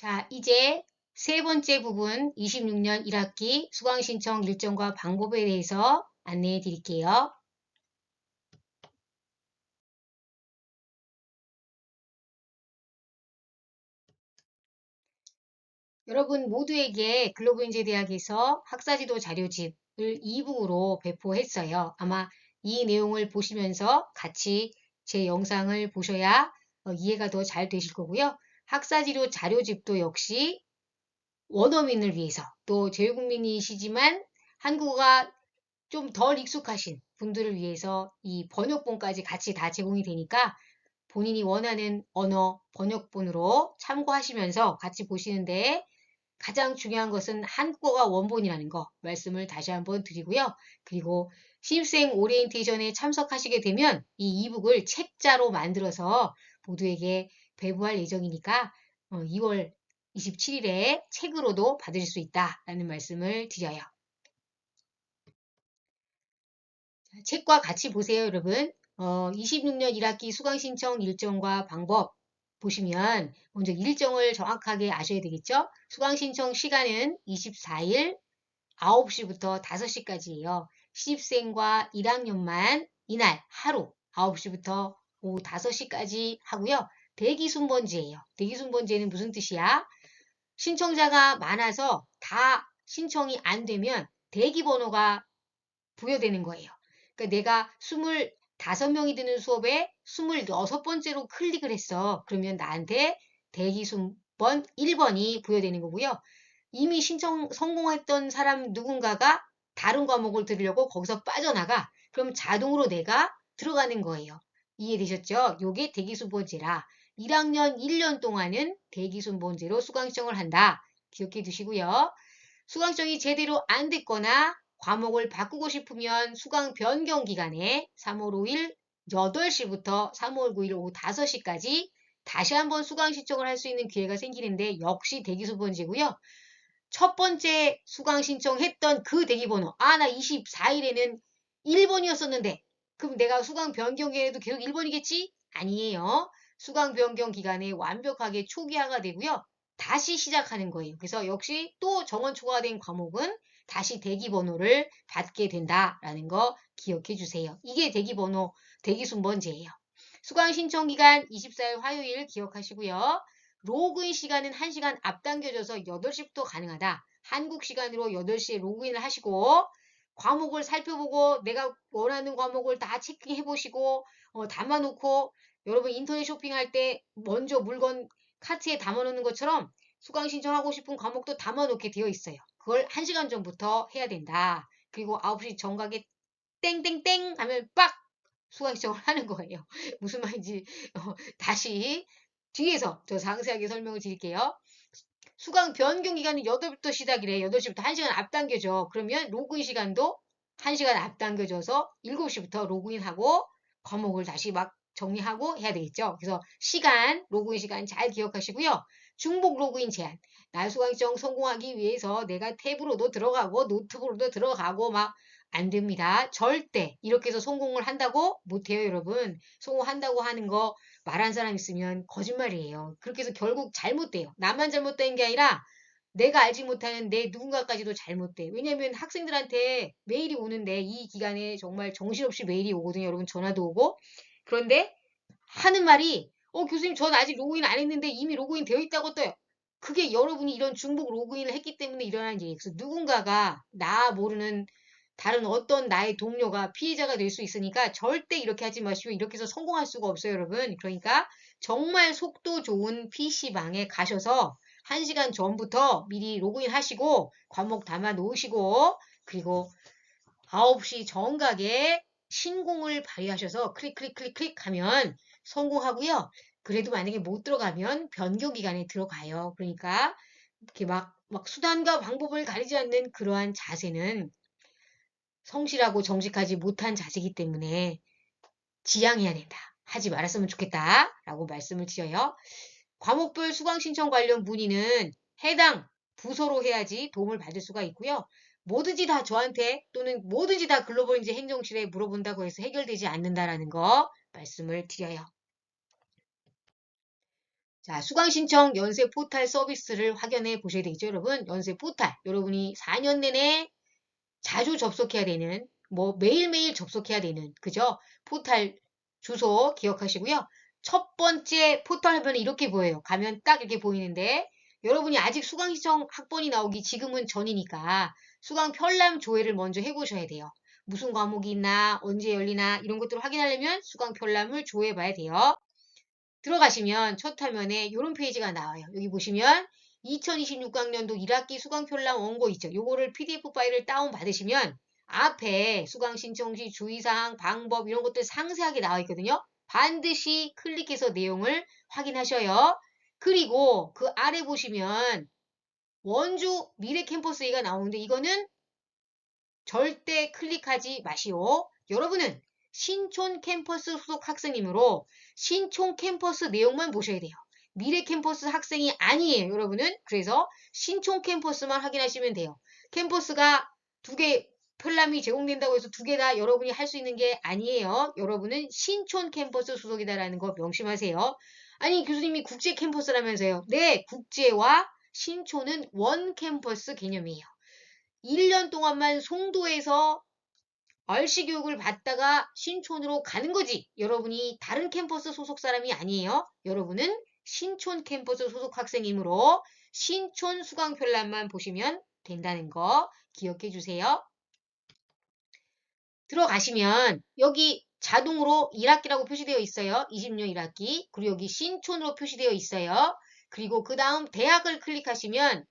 자, 이제 세 번째 부분 26년 1학기 수강신청 일정과 방법에 대해서 안내해 드릴게요. 여러분 모두에게 글로벌인재대학에서 학사지도 자료집을 이북으로 배포했어요. 아마 이 내용을 보시면서 같이 제 영상을 보셔야 이해가 더 잘 되실 거고요. 학사지도 자료집도 역시 원어민을 위해서 또 제외국민이시지만 한국어가 좀 덜 익숙하신 분들을 위해서 이 번역본까지 같이 다 제공이 되니까 본인이 원하는 언어 번역본으로 참고하시면서 같이 보시는데 가장 중요한 것은 한국어가 원본이라는 거 말씀을 다시 한번 드리고요. 그리고 신입생 오리엔테이션에 참석하시게 되면 이 이북을 책자로 만들어서 모두에게 배부할 예정이니까 2월 27일에 책으로도 받으실 수 있다라는 말씀을 드려요. 책과 같이 보세요, 여러분. 26년 1학기 수강신청 일정과 방법 보시면 먼저 일정을 정확하게 아셔야 되겠죠? 수강신청 시간은 24일 9시부터 5시까지예요. 신입생과 1학년만 이날 하루 9시부터 오후 5시까지 하고요. 대기순번제예요. 대기순번제는 무슨 뜻이야? 신청자가 많아서 다 신청이 안 되면 대기번호가 부여되는 거예요. 그러니까 내가 25명이 드는 수업에 26번째로 클릭을 했어. 그러면 나한테 대기순번 1번이 부여되는 거고요. 이미 신청 성공했던 사람 누군가가 다른 과목을 들으려고 거기서 빠져나가. 그럼 자동으로 내가 들어가는 거예요. 이해되셨죠? 요게 대기순번제라. 1학년 1년 동안은 대기순번제로 수강신청을 한다. 기억해 두시고요. 수강신청이 제대로 안 됐거나 과목을 바꾸고 싶으면 수강 변경 기간에 3월 5일 8시부터 3월 9일 오후 5시까지 다시 한번 수강 신청을 할 수 있는 기회가 생기는데 역시 대기수번제고요. 첫 번째 수강 신청했던 그 대기번호 나 24일에는 1번이었었는데 그럼 내가 수강 변경 기간에도 계속 1번이겠지? 아니에요. 수강 변경 기간에 완벽하게 초기화가 되고요. 다시 시작하는 거예요. 그래서 역시 또 정원 초과된 과목은 다시 대기번호를 받게 된다라는 거 기억해 주세요. 이게 대기번호, 대기순번제예요. 수강 신청 기간 24일 화요일 기억하시고요. 로그인 시간은 1시간 앞당겨져서 8시부터 가능하다. 한국 시간으로 8시에 로그인을 하시고 과목을 살펴보고 내가 원하는 과목을 다 체크해 보시고 담아놓고 여러분 인터넷 쇼핑할 때 먼저 물건 카트에 담아놓는 것처럼 수강 신청하고 싶은 과목도 담아놓게 되어 있어요. 그걸 1시간 전부터 해야 된다. 그리고 9시 정각에 땡땡땡 하면 빡 수강 신청을 하는 거예요. 무슨 말인지 다시 뒤에서 더 상세하게 설명을 드릴게요. 수강 변경 기간은 8시부터 시작이래. 8시부터 1시간 앞당겨져. 그러면 로그인 시간도 1시간 앞당겨져서 7시부터 로그인하고 과목을 다시 막 정리하고 해야 되겠죠. 그래서 시간, 로그인 시간 잘 기억하시고요. 중복 로그인 제한. 날 수강 신청 성공하기 위해서 내가 탭으로도 들어가고 노트북으로도 들어가고 막 안 됩니다. 절대 이렇게 해서 성공을 한다고 못해요, 여러분. 성공한다고 하는 거 말한 사람 있으면 거짓말이에요. 그렇게 해서 결국 잘못돼요. 나만 잘못된 게 아니라 내가 알지 못하는 내 누군가까지도 잘못돼. 왜냐면 학생들한테 메일이 오는데 이 기간에 정말 정신없이 메일이 오거든요. 여러분 전화도 오고. 그런데 하는 말이 교수님 전 아직 로그인 안 했는데 이미 로그인 되어 있다고 떠요. 그게 여러분이 이런 중복 로그인을 했기 때문에 일어나는 일이에요. 그래서 누군가가 나 모르는 다른 어떤 나의 동료가 피해자가 될 수 있으니까 절대 이렇게 하지 마시고 이렇게 해서 성공할 수가 없어요, 여러분. 그러니까 정말 속도 좋은 PC방에 가셔서 1시간 전부터 미리 로그인 하시고 과목 담아 놓으시고 그리고 9시 정각에 신공을 발휘하셔서 클릭 클릭 클릭 클릭 하면 성공하고요. 그래도 만약에 못 들어가면 변경 기간에 들어가요. 그러니까 이렇게 막 수단과 방법을 가리지 않는 그러한 자세는 성실하고 정직하지 못한 자세이기 때문에 지양해야 된다. 하지 말았으면 좋겠다. 라고 말씀을 드려요. 과목별 수강 신청 관련 문의는 해당 부서로 해야지 도움을 받을 수가 있고요. 뭐든지 다 저한테 또는 뭐든지 다 글로벌인지 행정실에 물어본다고 해서 해결되지 않는다라는 거 말씀을 드려요. 자, 수강신청 연세 포탈 서비스를 확인해 보셔야 되겠죠, 여러분. 연세 포탈. 여러분이 4년 내내 자주 접속해야 되는, 뭐 매일매일 접속해야 되는, 그죠? 포탈 주소 기억하시고요. 첫 번째 포털 화면에 이렇게 보여요. 가면 딱 이렇게 보이는데 여러분이 아직 수강신청 학번이 나오기 지금은 전이니까 수강 편람 조회를 먼저 해보셔야 돼요. 무슨 과목이 있나, 언제 열리나 이런 것들을 확인하려면 수강 편람을 조회해 봐야 돼요. 들어가시면 첫 화면에 이런 페이지가 나와요. 여기 보시면 2026학년도 1학기 수강 편람 원고 있죠. 요거를 PDF 파일을 다운 받으시면 앞에 수강 신청 시 주의사항, 방법 이런 것들 상세하게 나와 있거든요. 반드시 클릭해서 내용을 확인하셔요. 그리고 그 아래 보시면 원주 미래 캠퍼스 A가 나오는데 이거는 절대 클릭하지 마시오. 여러분은 신촌 캠퍼스 소속 학생이므로 신촌 캠퍼스 내용만 보셔야 돼요. 미래 캠퍼스 학생이 아니에요, 여러분은. 그래서 신촌 캠퍼스만 확인하시면 돼요. 캠퍼스가 두 개 편람이 제공된다고 해서 두 개 다 여러분이 할 수 있는 게 아니에요. 여러분은 신촌 캠퍼스 소속이다라는 거 명심하세요. 아니, 교수님이 국제 캠퍼스라면서요. 네, 국제와 신촌은 원 캠퍼스 개념이에요. 1년 동안만 송도에서 얼시 교육을 받다가 신촌으로 가는 거지. 여러분이 다른 캠퍼스 소속 사람이 아니에요. 여러분은 신촌 캠퍼스 소속 학생이므로 신촌 수강 편람만 보시면 된다는 거 기억해 주세요. 들어가시면 여기 자동으로 1학기라고 표시되어 있어요. 20년 1학기. 그리고 여기 신촌으로 표시되어 있어요. 그리고 그 다음 대학을 클릭하시면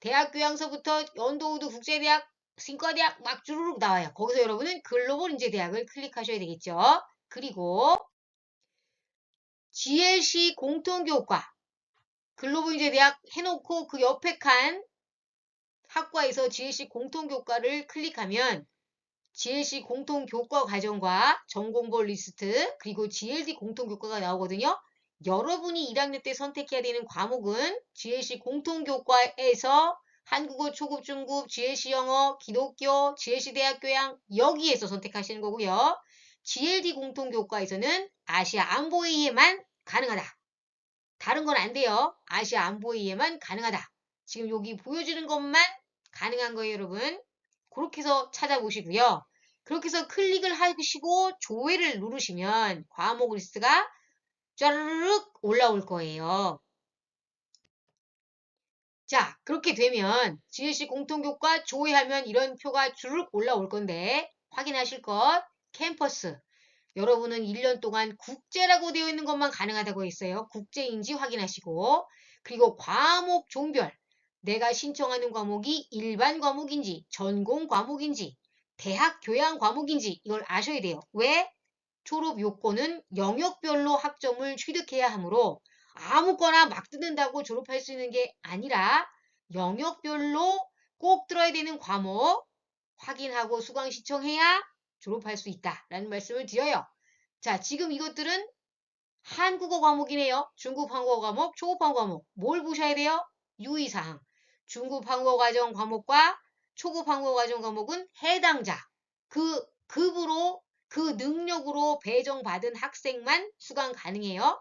대학 교양서부터 연도우드 국제대학, 신과대학 막 주르륵 나와요. 거기서 여러분은 글로벌 인재대학을 클릭하셔야 되겠죠. 그리고 GLC 공통교과 글로벌 인재대학 해놓고 그 옆에 칸 학과에서 GLC 공통교과를 클릭하면 GLC 공통교과 과정과 전공별 리스트 그리고 GLD 공통교과가 나오거든요. 여러분이 1학년 때 선택해야 되는 과목은 GLC 공통교과에서 한국어 초급 중급, GLC 영어, 기독교, GLC 대학교양 여기에서 선택하시는 거고요. GLD 공통교과에서는 아시아 안보회의에만 가능하다. 다른 건 안 돼요. 아시아 안보회의에만 가능하다. 지금 여기 보여주는 것만 가능한 거예요, 여러분. 그렇게 해서 찾아보시고요. 그렇게 해서 클릭을 하시고 조회를 누르시면 과목 리스트가 쫘르륵 올라올 거예요. 자, 그렇게 되면 GLC 공통교과 조회하면 이런 표가 주르륵 올라올 건데 확인하실 것 캠퍼스 여러분은 1년 동안 국제라고 되어 있는 것만 가능하다고 했어요. 국제인지 확인하시고 그리고 과목 종별 내가 신청하는 과목이 일반 과목인지 전공 과목인지 대학 교양 과목인지 이걸 아셔야 돼요. 왜? 졸업 요건은 영역별로 학점을 취득해야 하므로 아무거나 막 뜯는다고 졸업할 수 있는 게 아니라 영역별로 꼭 들어야 되는 과목 확인하고 수강 신청해야 졸업할 수 있다라는 말씀을 드려요. 자, 지금 이것들은 한국어 과목이네요. 중급 한국어 과목, 초급 한국어 과목. 뭘 보셔야 돼요? 유의사항. 중급 한국어 과정 과목과 초급 한국어 과정 과목은 해당자. 그 급으로 그 능력으로 배정받은 학생만 수강 가능해요.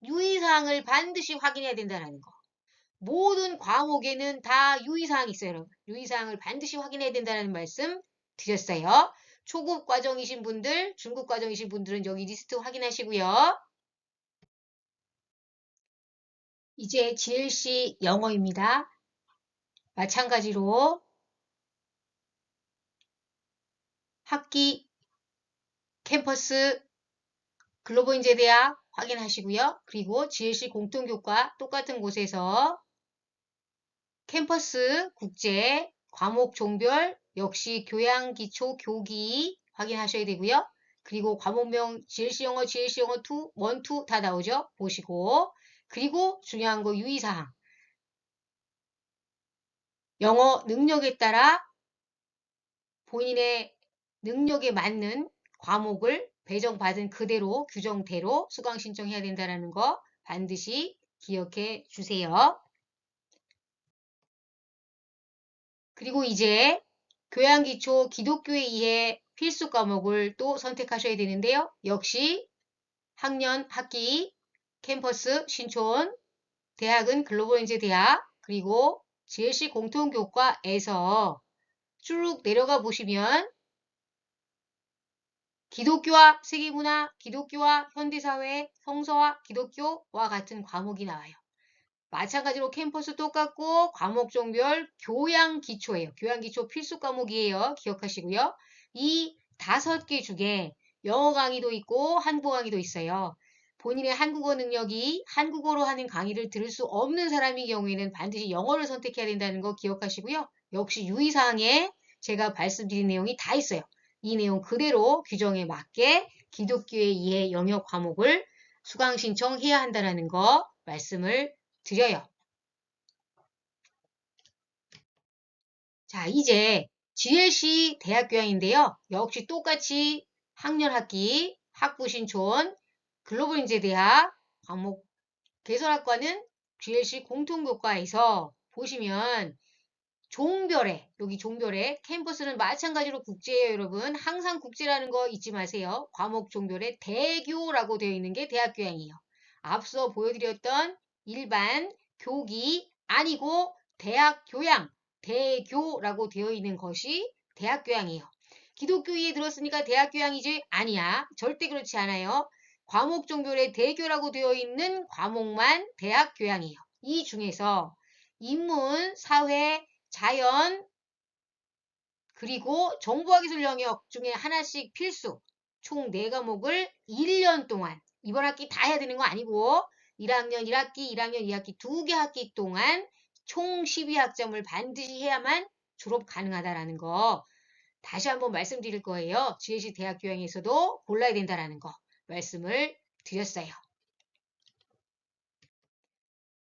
유의사항을 반드시 확인해야 된다는 거. 모든 과목에는 다 유의사항이 있어요, 여러분. 유의사항을 반드시 확인해야 된다는 말씀 드렸어요. 초급 과정이신 분들, 중급 과정이신 분들은 여기 리스트 확인하시고요. 이제 GLC 영어입니다. 마찬가지로 학기, 캠퍼스, 글로벌 인재대학 확인하시고요. 그리고 GLC 공통교과 똑같은 곳에서 캠퍼스, 국제, 과목 종별, 역시 교양, 기초, 교기 확인하셔야 되고요. 그리고 과목명 GLC 영어, GLC 영어 2, 1, 2 다 나오죠. 보시고 그리고 중요한 거 유의사항 영어 능력에 따라 본인의 능력에 맞는 과목을 배정받은 그대로 규정대로 수강 신청해야 된다는 거 반드시 기억해 주세요. 그리고 이제 교양기초 기독교에 의해 필수 과목을 또 선택하셔야 되는데요. 역시 학년, 학기, 캠퍼스 신촌, 대학은 글로벌인재대학, 그리고 GLC 공통교과에서 쭉 내려가 보시면 기독교와 세계문화, 기독교와 현대사회, 성서와 기독교와 같은 과목이 나와요. 마찬가지로 캠퍼스 똑같고 과목 종별 교양 기초예요. 교양 기초 필수 과목이에요. 기억하시고요. 이 5개 중에 영어 강의도 있고 한국어 강의도 있어요. 본인의 한국어 능력이 한국어로 하는 강의를 들을 수 없는 사람의 경우에는 반드시 영어를 선택해야 된다는 거 기억하시고요. 역시 유의사항에 제가 말씀드린 내용이 다 있어요. 이 내용 그대로 규정에 맞게 기독교의 이해 영역 과목을 수강 신청해야 한다는 거 말씀을 드려요. 자, 이제 GLC 대학교양인데요. 역시 똑같이 학년 학기, 학부 신촌, 글로벌인재대학, 과목 개설학과는 GLC 공통교과에서 보시면 종별에, 여기 종별에 캠퍼스는 마찬가지로 국제예요, 여러분. 항상 국제라는 거 잊지 마세요. 과목 종별에 대교라고 되어 있는 게 대학교양이에요. 앞서 보여드렸던 일반 교기 아니고 대학교양, 대교라고 되어 있는 것이 대학교양이에요. 기독교에 들었으니까 대학교양이지? 아니야. 절대 그렇지 않아요. 과목 종별에 대교라고 되어 있는 과목만 대학교양이에요. 이 중에서 인문, 사회, 자연, 그리고 정보화기술 영역 중에 하나씩 필수 총 4과목을 1년 동안 이번 학기 다 해야 되는 거 아니고 1학년 1학기, 1학년 2학기 2개 학기 동안 총 12학점을 반드시 해야만 졸업 가능하다라는 거 다시 한번 말씀드릴 거예요. GLC 대학교양에서도 골라야 된다라는 거 말씀을 드렸어요.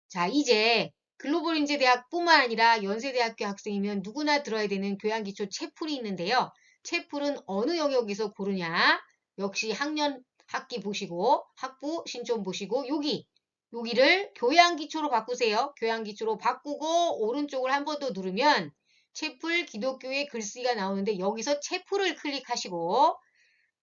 자, 이제 글로벌인재대학뿐만 아니라 연세대학교 학생이면 누구나 들어야 되는 교양기초 채플이 있는데요. 채플은 어느 영역에서 고르냐? 역시 학년 학기 보시고 학부 신촌 보시고 여기를 교양기초로 바꾸세요. 교양기초로 바꾸고 오른쪽을 한 번 더 누르면 채플 기독교의 글씨가 나오는데 여기서 채플을 클릭하시고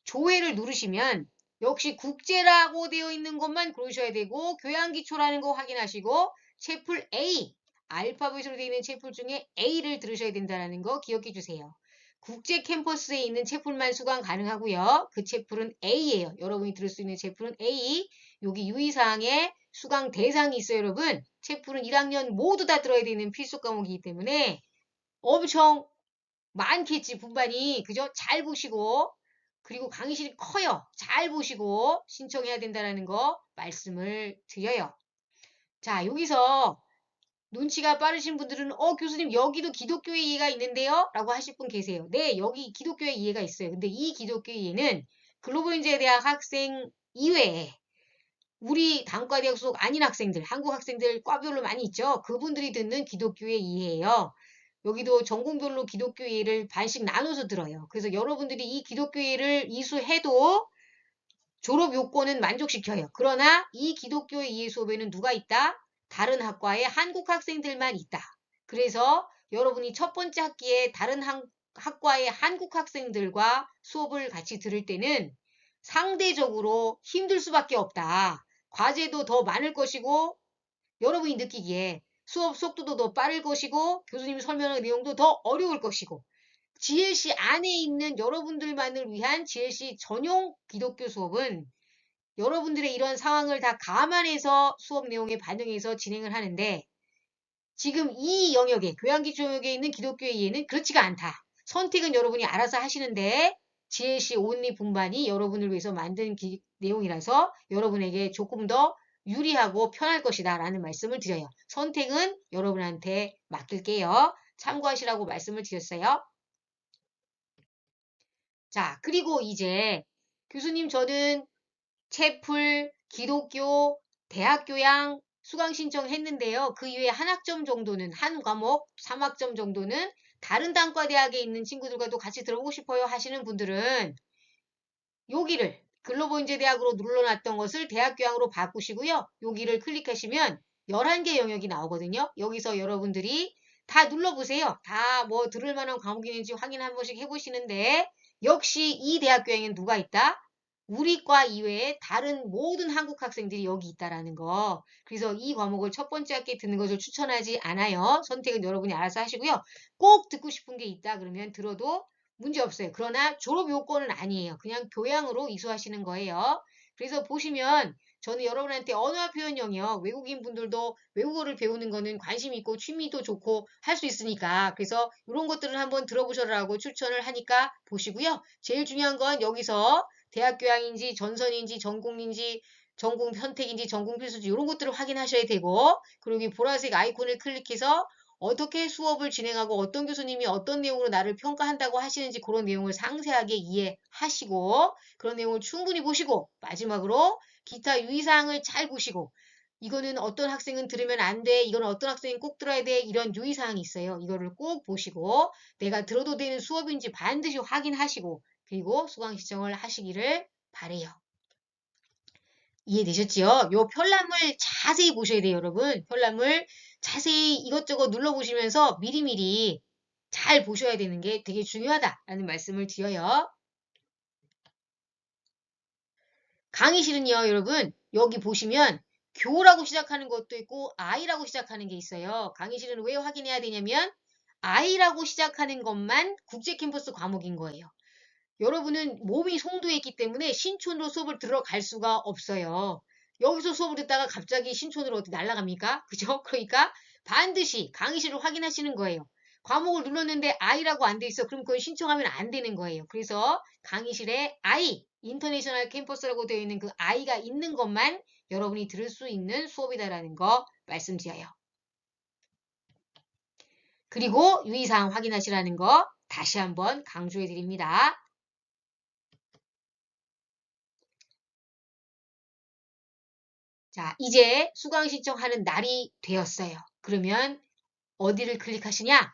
조회를 누르시면 역시 국제라고 되어 있는 것만 고르셔야 되고 교양기초라는 거 확인하시고 채플 A, 알파벳으로 되어 있는 채플 중에 A를 들으셔야 된다는 거 기억해 주세요. 국제 캠퍼스에 있는 채플만 수강 가능하고요. 그 채플은 A예요. 여러분이 들을 수 있는 채플은 A. 여기 유의사항에 수강 대상이 있어요, 여러분. 채플은 1학년 모두 다 들어야 되는 필수 과목이기 때문에 엄청 많겠지, 분반이. 그죠? 잘 보시고 그리고 강의실이 커요. 잘 보시고 신청해야 된다는 거 말씀을 드려요. 자, 여기서 눈치가 빠르신 분들은 교수님 여기도 기독교의 이해가 있는데요? 라고 하실 분 계세요. 네, 여기 기독교의 이해가 있어요. 근데 이 기독교의 이해는 글로벌인재대학 학생 이외에 우리 단과대학 소속 아닌 학생들, 한국 학생들 과별로 많이 있죠. 그분들이 듣는 기독교의 이해예요. 여기도 전공별로 기독교회를 반씩 나눠서 들어요. 그래서 여러분들이 이 기독교회를 이수해도 졸업 요건은 만족시켜요. 그러나 이 기독교회 이해 수업에는 누가 있다? 다른 학과의 한국 학생들만 있다. 그래서 여러분이 첫 번째 학기에 다른 학과의 한국 학생들과 수업을 같이 들을 때는 상대적으로 힘들 수밖에 없다. 과제도 더 많을 것이고 여러분이 느끼기에 수업 속도도 더 빠를 것이고 교수님이 설명하는 내용도 더 어려울 것이고 GLC 안에 있는 여러분들만을 위한 GLC 전용 기독교 수업은 여러분들의 이런 상황을 다 감안해서 수업 내용에 반영해서 진행을 하는데 지금 이 영역에 교양기초 영역에 있는 기독교의 이해는 그렇지가 않다. 선택은 여러분이 알아서 하시는데 GLC 온리 분반이 여러분을 위해서 만든 내용이라서 여러분에게 조금 더 유리하고 편할 것이다 라는 말씀을 드려요. 선택은 여러분한테 맡길게요. 참고하시라고 말씀을 드렸어요. 자, 그리고 이제 교수님 저는 채플, 기독교, 대학교양 수강 신청했는데요. 그 이외에 한 학점 정도는 한 과목 3학점 정도는 다른 단과대학에 있는 친구들과도 같이 들어보고 싶어요 하시는 분들은 여기를 글로벌인재대학으로 눌러놨던 것을 대학교양으로 바꾸시고요. 여기를 클릭하시면 11개 영역이 나오거든요. 여기서 여러분들이 다 눌러보세요. 다 뭐 들을 만한 과목이 있는지 확인 한 번씩 해보시는데 역시 이 대학교양에는 누가 있다? 우리 과 이외에 다른 모든 한국 학생들이 여기 있다라는 거. 그래서 이 과목을 첫 번째 학기에 듣는 것을 추천하지 않아요. 선택은 여러분이 알아서 하시고요. 꼭 듣고 싶은 게 있다 그러면 들어도 문제 없어요. 그러나 졸업 요건은 아니에요. 그냥 교양으로 이수하시는 거예요. 그래서 보시면 저는 여러분한테 언어와 표현 영역, 외국인 분들도 외국어를 배우는 거는 관심 있고 취미도 좋고 할 수 있으니까 그래서 이런 것들은 한번 들어보셔라고 추천을 하니까 보시고요. 제일 중요한 건 여기서 대학 교양인지 전선인지 전공인지 전공 선택인지 전공 필수지 이런 것들을 확인하셔야 되고 그리고 이 보라색 아이콘을 클릭해서 어떻게 수업을 진행하고 어떤 교수님이 어떤 내용으로 나를 평가한다고 하시는지 그런 내용을 상세하게 이해하시고 그런 내용을 충분히 보시고 마지막으로 기타 유의사항을 잘 보시고 이거는 어떤 학생은 들으면 안 돼. 이거는 어떤 학생은 꼭 들어야 돼. 이런 유의사항이 있어요. 이거를 꼭 보시고 내가 들어도 되는 수업인지 반드시 확인하시고 그리고 수강 신청을 하시기를 바래요. 이해되셨지요? 요 편람을 자세히 보셔야 돼요, 여러분. 편람을 자세히 이것저것 눌러보시면서 미리미리 잘 보셔야 되는 게 되게 중요하다라는 말씀을 드려요. 강의실은요, 여러분, 여기 보시면 교라고 시작하는 것도 있고 I라고 시작하는 게 있어요. 강의실은 왜 확인해야 되냐면 I라고 시작하는 것만 국제 캠퍼스 과목인 거예요. 여러분은 몸이 송도에 있기 때문에 신촌으로 수업을 들어갈 수가 없어요. 여기서 수업을 듣다가 갑자기 신촌으로 어디 날아갑니까? 그죠? 그러니까 반드시 강의실을 확인하시는 거예요. 과목을 눌렀는데 I라고 안 돼 있어. 그럼 그걸 신청하면 안 되는 거예요. 그래서 강의실에 I, 인터내셔널 캠퍼스라고 되어 있는 그 I가 있는 것만 여러분이 들을 수 있는 수업이다라는 거 말씀드려요. 그리고 유의사항 확인하시라는 거 다시 한번 강조해 드립니다. 자, 이제 수강 신청하는 날이 되었어요. 그러면 어디를 클릭하시냐?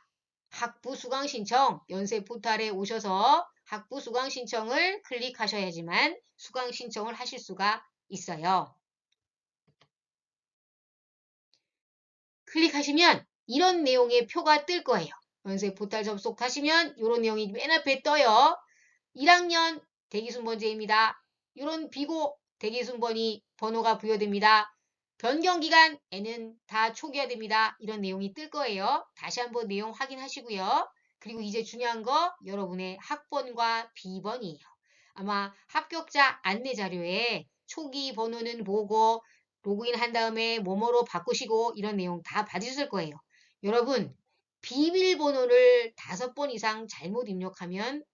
학부 수강 신청 연세 포탈에 오셔서 학부 수강 신청을 클릭하셔야지만 수강 신청을 하실 수가 있어요. 클릭하시면 이런 내용의 표가 뜰 거예요. 연세 포탈 접속하시면 이런 내용이 맨 앞에 떠요. 1학년 대기순번제입니다. 이런 비고 대기순번이 번호가 부여됩니다. 변경기간에는 다 초기화됩니다. 이런 내용이 뜰 거예요. 다시 한번 내용 확인하시고요. 그리고 이제 중요한 거 여러분의 학번과 비번이에요. 아마 합격자 안내 자료에 초기 번호는 뭐고 로그인 한 다음에 뭐뭐로 바꾸시고 이런 내용 다 받으실 거예요. 여러분 비밀번호를 5번 이상 잘못 입력하면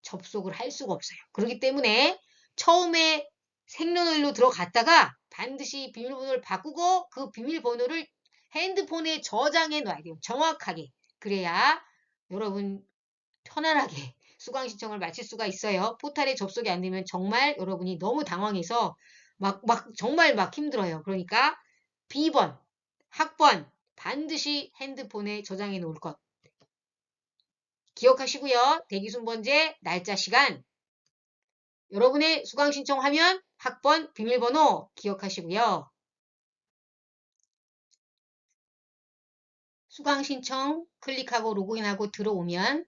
접속을 할 수가 없어요. 그렇기 때문에 처음에 생년월일로 들어갔다가 반드시 비밀번호를 바꾸고 그 비밀번호를 핸드폰에 저장해 놔야 돼요. 정확하게. 그래야 여러분 편안하게 수강 신청을 마칠 수가 있어요. 포탈에 접속이 안 되면 정말 여러분이 너무 당황해서 정말 막 힘들어요. 그러니까 비번, 학번 반드시 핸드폰에 저장해 놓을 것. 기억하시고요. 대기순번제, 날짜, 시간 여러분의 수강 신청하면 학번, 비밀번호 기억하시고요. 수강 신청 클릭하고 로그인하고 들어오면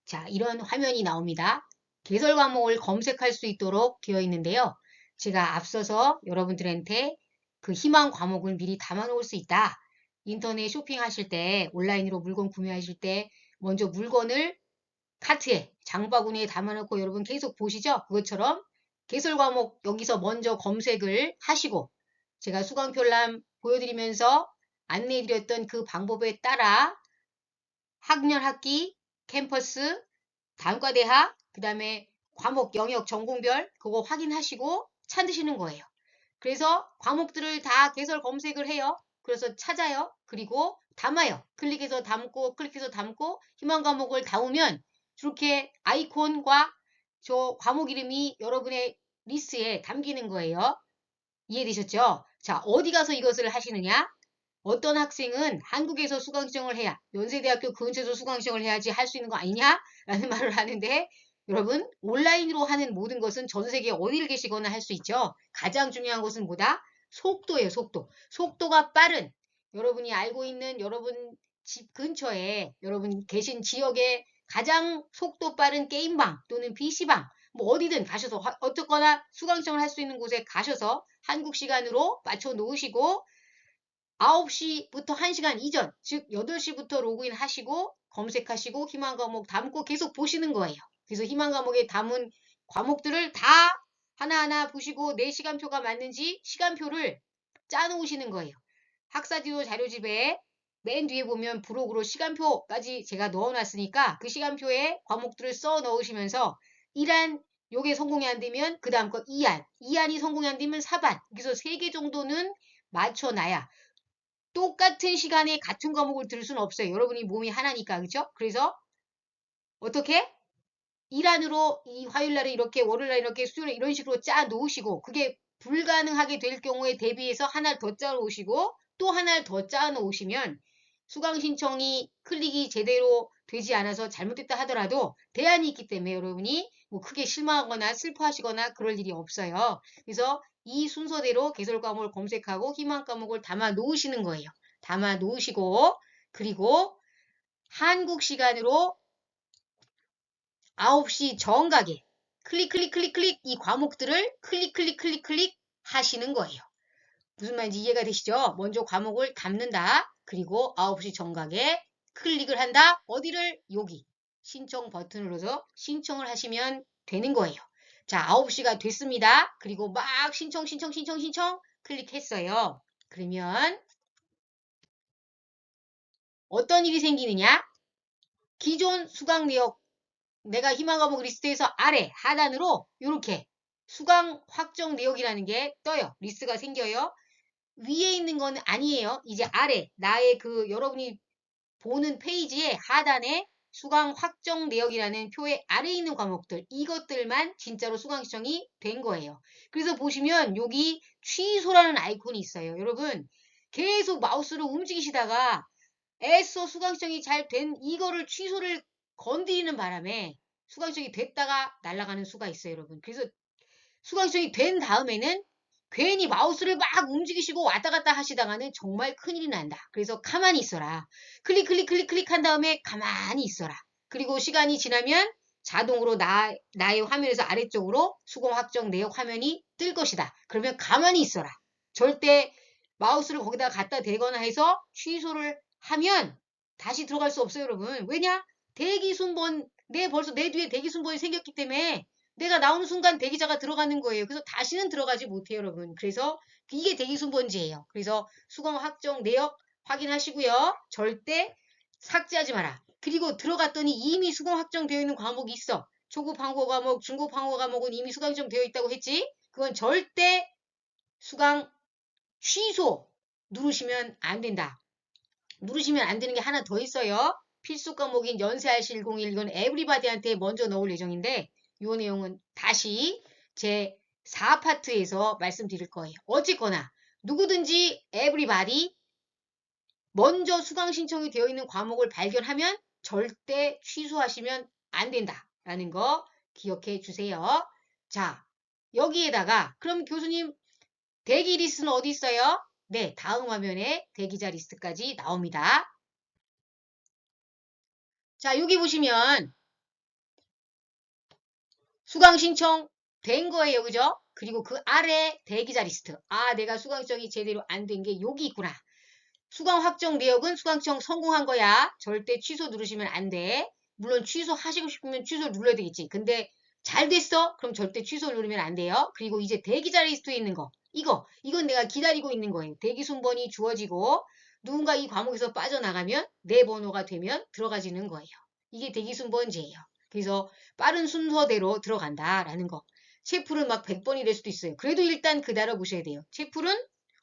자 이런 화면이 나옵니다. 개설 과목을 검색할 수 있도록 되어 있는데요. 제가 앞서서 여러분들한테 그 희망 과목을 미리 담아 놓을 수 있다. 인터넷 쇼핑하실 때 온라인으로 물건 구매하실 때 먼저 물건을 카트에 장바구니에 담아놓고 여러분 계속 보시죠. 그것처럼 개설 과목 여기서 먼저 검색을 하시고 제가 수강편람 보여드리면서 안내해드렸던 그 방법에 따라 학년 학기, 캠퍼스, 단과대학, 그 다음에 과목, 영역, 전공별 그거 확인하시고 찾으시는 거예요. 그래서 과목들을 다 개설 검색을 해요. 그래서 찾아요. 그리고 담아요. 클릭해서 담고 클릭해서 담고 희망 과목을 담으면 이렇게 아이콘과 저 과목 이름이 여러분의 리스트에 담기는 거예요. 이해되셨죠? 자, 어디 가서 이것을 하시느냐? 어떤 학생은 한국에서 수강신청을 해야 연세대학교 근처에서 수강신청을 해야지 할 수 있는 거 아니냐? 라는 말을 하는데 여러분 온라인으로 하는 모든 것은 전 세계 어디를 계시거나 할 수 있죠. 가장 중요한 것은 뭐다? 속도예요. 속도. 속도가 빠른 여러분이 알고 있는 여러분 집 근처에 여러분 계신 지역에 가장 속도 빠른 게임방 또는 PC방 뭐 어디든 가셔서 어쨌거나 수강 신청을 할 수 있는 곳에 가셔서 한국 시간으로 맞춰 놓으시고 9시부터 1시간 이전, 즉 8시부터 로그인 하시고 검색하시고 희망 과목 담고 계속 보시는 거예요. 그래서 희망 과목에 담은 과목들을 다 하나하나 보시고 내 시간표가 맞는지 시간표를 짜 놓으시는 거예요. 학사지도 자료집에 맨 뒤에 보면 부록으로 시간표까지 제가 넣어놨으니까 그 시간표에 과목들을 써 넣으시면서 1안 요게 성공이 안 되면 그 다음 거 2안, 2안이 성공이 안 되면 4반, 그래서 3개 정도는 맞춰놔야 똑같은 시간에 같은 과목을 들을 수는 없어요. 여러분이 몸이 하나니까, 그죠? 그래서 어떻게? 1안으로 이 화요일날에 이렇게, 월요일날 이렇게, 수요일에 이런 식으로 짜 놓으시고 그게 불가능하게 될 경우에 대비해서 하나를 더 짜 놓으시고 또 하나를 더 짜 놓으시면 수강 신청이 클릭이 제대로 되지 않아서 잘못됐다 하더라도 대안이 있기 때문에 여러분이 뭐 크게 실망하거나 슬퍼하시거나 그럴 일이 없어요. 그래서 이 순서대로 개설 과목을 검색하고 희망 과목을 담아 놓으시는 거예요. 담아 놓으시고 그리고 한국 시간으로 9시 정각에 클릭 이 과목들을 클릭 하시는 거예요. 무슨 말인지 이해가 되시죠? 먼저 과목을 담는다. 그리고 9시 정각에 클릭을 한다. 어디를? 여기. 신청 버튼을 눌러서 신청을 하시면 되는 거예요. 자, 9시가 됐습니다. 그리고 막 신청 클릭했어요. 그러면 어떤 일이 생기느냐? 기존 수강 내역 내가 희망 과목 리스트에서 아래 하단으로 이렇게 수강 확정 내역이라는 게 떠요. 리스트가 생겨요. 위에 있는 건 아니에요. 이제 아래 나의 그 여러분이 보는 페이지에 하단에 수강 확정 내역이라는 표의 아래에 있는 과목들 이것들만 진짜로 수강 신청이 된 거예요. 그래서 보시면 여기 취소라는 아이콘이 있어요. 여러분 계속 마우스를 움직이시다가 애써 수강 신청이 잘 된 이거를 취소를 건드리는 바람에 수강 신청이 됐다가 날아가는 수가 있어요, 여러분. 그래서 수강 신청이 된 다음에는 괜히 마우스를 막 움직이시고 왔다 갔다 하시다가는 정말 큰일이 난다. 그래서 가만히 있어라. 클릭 한 다음에 가만히 있어라. 그리고 시간이 지나면 자동으로 나의 화면에서 아래쪽으로 수강 확정 내역 화면이 뜰 것이다. 그러면 가만히 있어라. 절대 마우스를 거기다 갖다 대거나 해서 취소를 하면 다시 들어갈 수 없어요, 여러분. 왜냐? 대기 순번, 벌써 내 뒤에 대기 순번이 생겼기 때문에 내가 나오는 순간 대기자가 들어가는 거예요. 그래서 다시는 들어가지 못해요, 여러분. 그래서 이게 대기순번지예요. 그래서 수강 확정 내역 확인하시고요. 절대 삭제하지 마라. 그리고 들어갔더니 이미 수강 확정되어 있는 과목이 있어. 초급 한국어 과목, 중급 한국어 과목은 이미 수강 신청되어 있다고 했지? 그건 절대 수강 취소 누르시면 안 된다. 누르시면 안 되는 게 하나 더 있어요. 필수 과목인 연세RC 101 이건 에브리바디한테 먼저 넣을 예정인데 이 내용은 다시 제 4파트에서 말씀드릴 거예요. 어쨌거나 누구든지 에브리바디 먼저 수강 신청이 되어 있는 과목을 발견하면 절대 취소하시면 안 된다라는 거 기억해 주세요. 자, 여기에다가 그럼 교수님 대기 리스트는 어디 있어요? 네, 다음 화면에 대기자 리스트까지 나옵니다. 자, 여기 보시면 수강 신청 된 거예요. 그죠? 그리고 그 아래 대기자 리스트. 아, 내가 수강 신청이 제대로 안 된 게 여기 있구나. 수강 확정 내역은 수강 신청 성공한 거야. 절대 취소 누르시면 안 돼. 물론 취소하시고 싶으면 취소 눌러야 되겠지. 근데 잘 됐어? 그럼 절대 취소 누르면 안 돼요. 그리고 이제 대기자 리스트에 있는 거. 이건 내가 기다리고 있는 거예요. 대기 순번이 주어지고 누군가 이 과목에서 빠져나가면 내 번호가 되면 들어가지는 거예요. 이게 대기 순번제예요. 그래서 빠른 순서대로 들어간다라는 거. 채플은 막 100번이 될 수도 있어요. 그래도 일단 그대로 보셔야 돼요. 채플은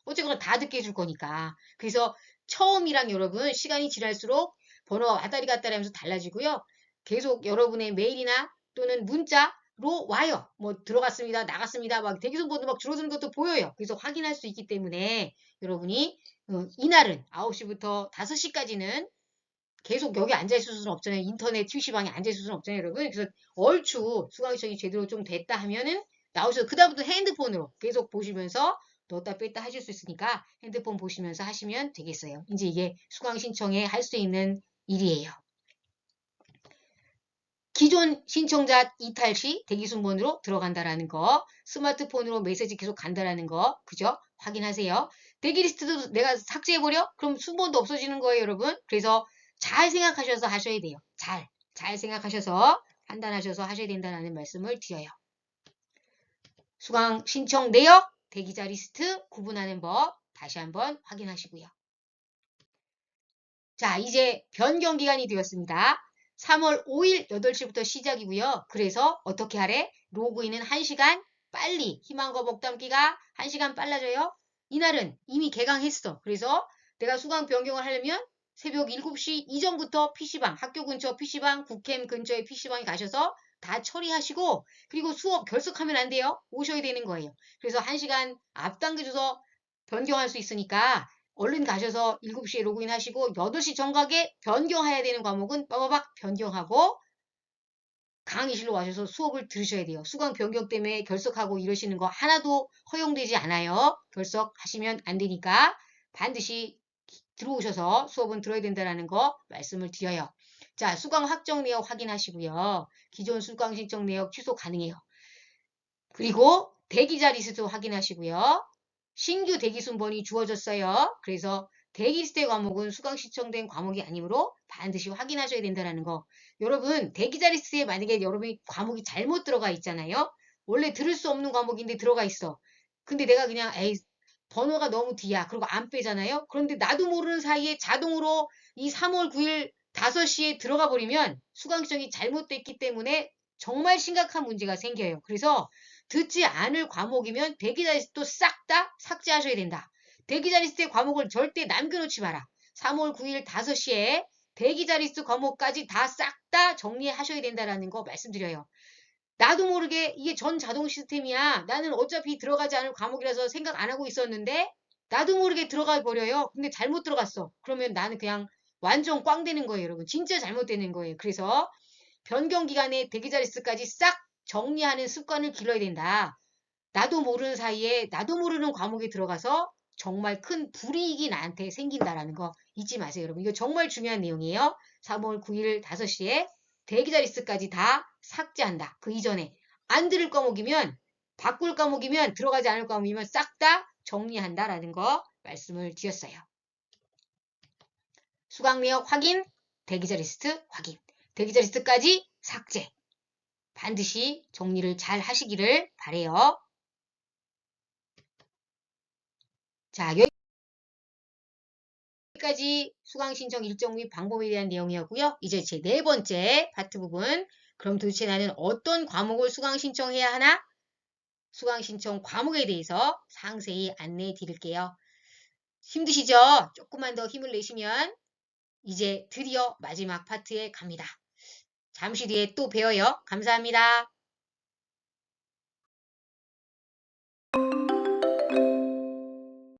어쨌거나 다 듣게 해줄 거니까. 그래서 처음이랑 여러분 시간이 지날수록 번호가 왔다리 갔다리 하면서 달라지고요. 계속 여러분의 메일이나 또는 문자로 와요. 뭐 들어갔습니다. 나갔습니다. 막 대기순번도 막 줄어드는 것도 보여요. 그래서 확인할 수 있기 때문에 여러분이 이날은 9시부터 5시까지는 계속 여기 앉아있을 수는 없잖아요. 인터넷 TC방에 앉아있을 수는 없잖아요, 여러분. 그래서 얼추 수강 신청이 제대로 좀 됐다 하면은 나오셔서 그다음부터 핸드폰으로 계속 보시면서 넣었다 뺐다 하실 수 있으니까 핸드폰 보시면서 하시면 되겠어요. 이제 이게 수강 신청에 할 수 있는 일이에요. 기존 신청자 이탈 시 대기 순번으로 들어간다라는 거, 스마트폰으로 메시지 계속 간다라는 거, 그죠? 확인하세요. 대기 리스트도 내가 삭제해버려? 그럼 순번도 없어지는 거예요, 여러분. 그래서 잘 생각하셔서 하셔야 돼요. 잘 생각하셔서 판단하셔서 하셔야 된다는 말씀을 드려요. 수강 신청 내역, 대기자 리스트 구분하는 법 다시 한번 확인하시고요. 자, 이제 변경 기간이 되었습니다. 3월 5일 8시부터 시작이고요. 그래서 어떻게 하래? 로그인은 1시간 빨리, 희망과 목담기가 1시간 빨라져요. 이날은 이미 개강했어. 그래서 내가 수강 변경을 하려면 새벽 7시 이전부터 PC방, 학교 근처 PC방, 국캠 근처에 PC방에 가셔서 다 처리하시고, 그리고 수업 결석하면 안 돼요. 오셔야 되는 거예요. 그래서 1시간 앞당겨줘서 변경할 수 있으니까 얼른 가셔서 7시에 로그인 하시고 8시 정각에 변경해야 되는 과목은 빠바박 변경하고 강의실로 와셔서 수업을 들으셔야 돼요. 수강 변경 때문에 결석하고 이러시는 거 하나도 허용되지 않아요. 결석하시면 안 되니까 반드시 들어오셔서 수업은 들어야 된다는 거 말씀을 드려요. 자, 수강 확정 내역 확인하시고요. 기존 수강 신청 내역 취소 가능해요. 그리고 대기자 리스트 확인하시고요. 신규 대기 순번이 주어졌어요. 그래서 대기 리스트의 과목은 수강 신청된 과목이 아니므로 반드시 확인하셔야 된다는 거. 여러분, 대기자 리스트에 만약에 여러분이 과목이 잘못 들어가 있잖아요. 원래 들을 수 없는 과목인데 들어가 있어. 근데 내가 그냥 에이 번호가 너무 뒤야. 그리고 안 빼잖아요. 그런데 나도 모르는 사이에 자동으로 이 3월 9일 5시에 들어가 버리면 수강 신청이 잘못됐기 때문에 정말 심각한 문제가 생겨요. 그래서 듣지 않을 과목이면 대기자 리스트도 싹 다 삭제하셔야 된다. 대기자 리스트의 과목을 절대 남겨놓지 마라. 3월 9일 5시에 대기자 리스트 과목까지 다 싹 다 정리하셔야 된다는 거 말씀드려요. 나도 모르게 이게 전 자동 시스템이야. 나는 어차피 들어가지 않을 과목이라서 생각 안 하고 있었는데 나도 모르게 들어가 버려요. 근데 잘못 들어갔어. 그러면 나는 그냥 완전 꽝 되는 거예요, 여러분. 진짜 잘못되는 거예요. 그래서 변경 기간에 대기자 리스트까지 싹 정리하는 습관을 길러야 된다. 나도 모르는 사이에 나도 모르는 과목에 들어가서 정말 큰 불이익이 나한테 생긴다라는 거 잊지 마세요, 여러분. 이거 정말 중요한 내용이에요. 3월 9일 5시에 대기자 리스트까지 다 삭제한다. 그 이전에 안 들을 과목이면 바꿀 과목이면 들어가지 않을 과목이면 싹 다 정리한다라는 거 말씀을 드렸어요. 수강 내역 확인, 대기자 리스트 확인, 대기자 리스트까지 삭제. 반드시 정리를 잘 하시기를 바래요. 자, 여기까지 수강 신청 일정 및 방법에 대한 내용이었고요. 이제 제 4번째 파트 부분. 그럼 도대체 나는 어떤 과목을 수강 신청해야 하나? 수강 신청 과목에 대해서 상세히 안내해 드릴게요. 힘드시죠? 조금만 더 힘을 내시면 이제 드디어 마지막 파트에 갑니다. 잠시 뒤에 또 봬요. 감사합니다.